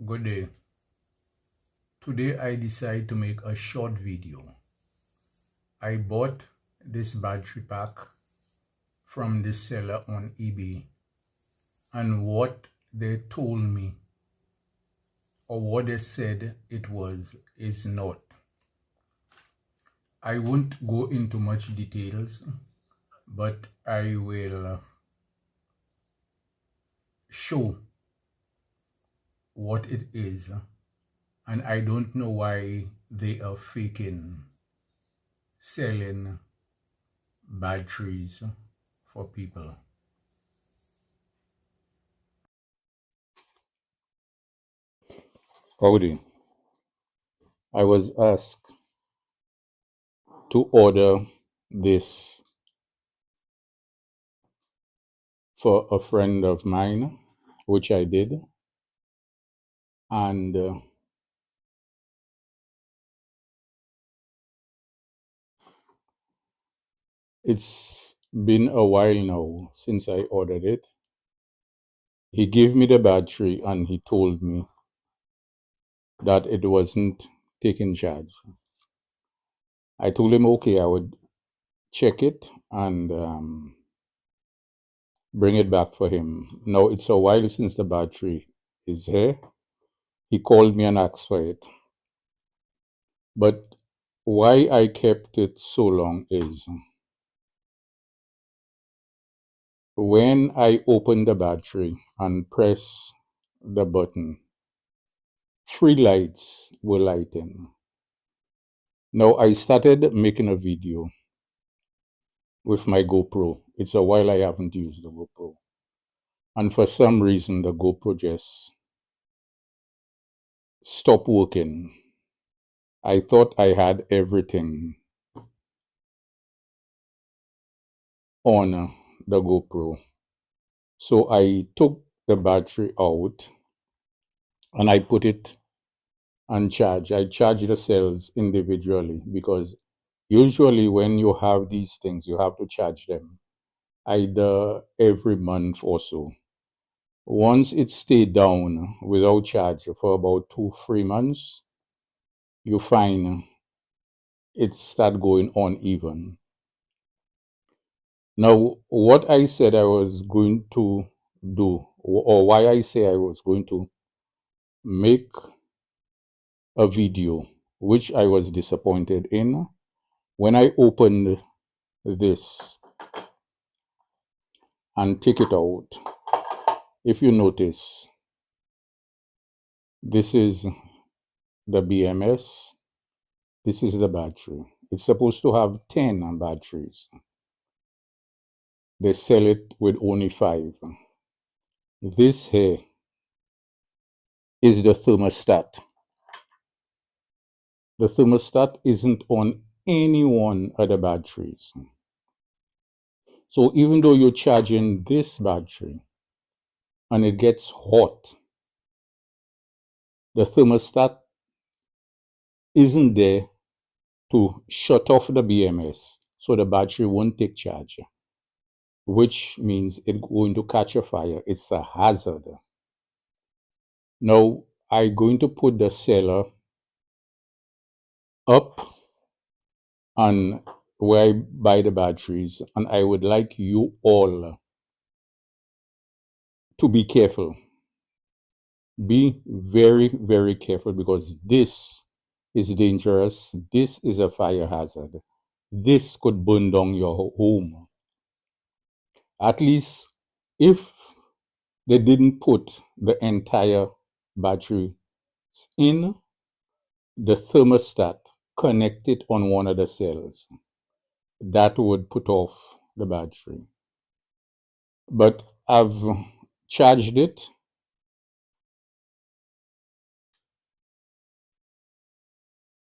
Good day. Today I decide to make a short video. I bought this battery pack from this seller on eBay, and what they told me or what they said it was is not. I won't go into much details, but I will show what it is, and I don't know why they are selling batteries for people. Howdy. I was asked to order this for a friend of mine, which I did. And it's been a while now since I ordered it. He gave me the battery and he told me that it wasn't taking charge. I told him, okay, I would check it and bring it back for him. Now, it's a while since the battery is here. He called me and asked for it. But why I kept it so long is when I opened the battery and press the button, 3 lights were lighting. Now I started making a video with my GoPro. It's a while I haven't used the GoPro. And for some reason, the GoPro just stopped working. I thought I had everything on the GoPro. So I took the battery out and I put it on charge. I charge the cells individually because usually when you have these things, you have to charge them either every month or so. Once it stayed down without charge for about 2-3 months, you find it start going uneven. Now, what I said I was going to do, or why I say I was going to make a video, which I was disappointed in, when I opened this and take it out, if you notice, this is the BMS, this is the battery. It's supposed to have 10 batteries. They sell it with only 5. This here is the thermostat. The thermostat isn't on any one of the batteries. So even though you're charging this battery and it gets hot, the thermostat isn't there to shut off the BMS so the battery won't take charge, which means it's going to catch a fire. It's a hazard. Now, I'm going to put the seller up on where I buy the batteries, and I would like you all to be careful. Be very, very careful because this is dangerous. This is a fire hazard. This could burn down your home. At least if they didn't put the entire battery in the thermostat, connect it on one of the cells, that would put off the battery. But I've charged it.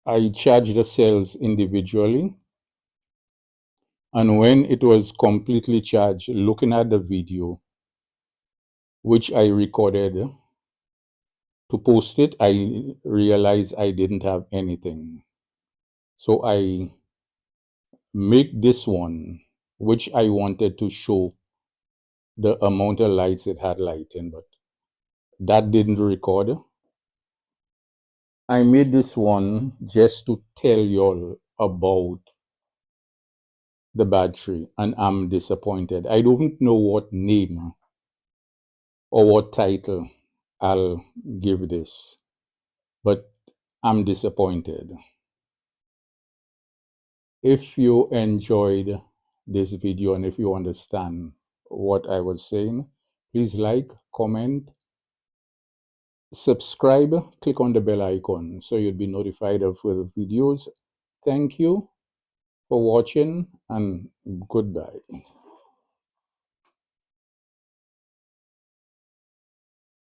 I charged the cells individually. And when it was completely charged, looking at the video, which I recorded to post it, I realized I didn't have anything. So I make this one, which I wanted to show the amount of lights it had lighting, but that didn't record. I made this one just to tell y'all about the battery, and I'm disappointed. I don't know what name or what title I'll give this, but I'm disappointed. If you enjoyed this video and if you understand what I was saying, please like, comment, subscribe, click on the bell icon so you'll be notified of further videos. Thank you for watching and goodbye.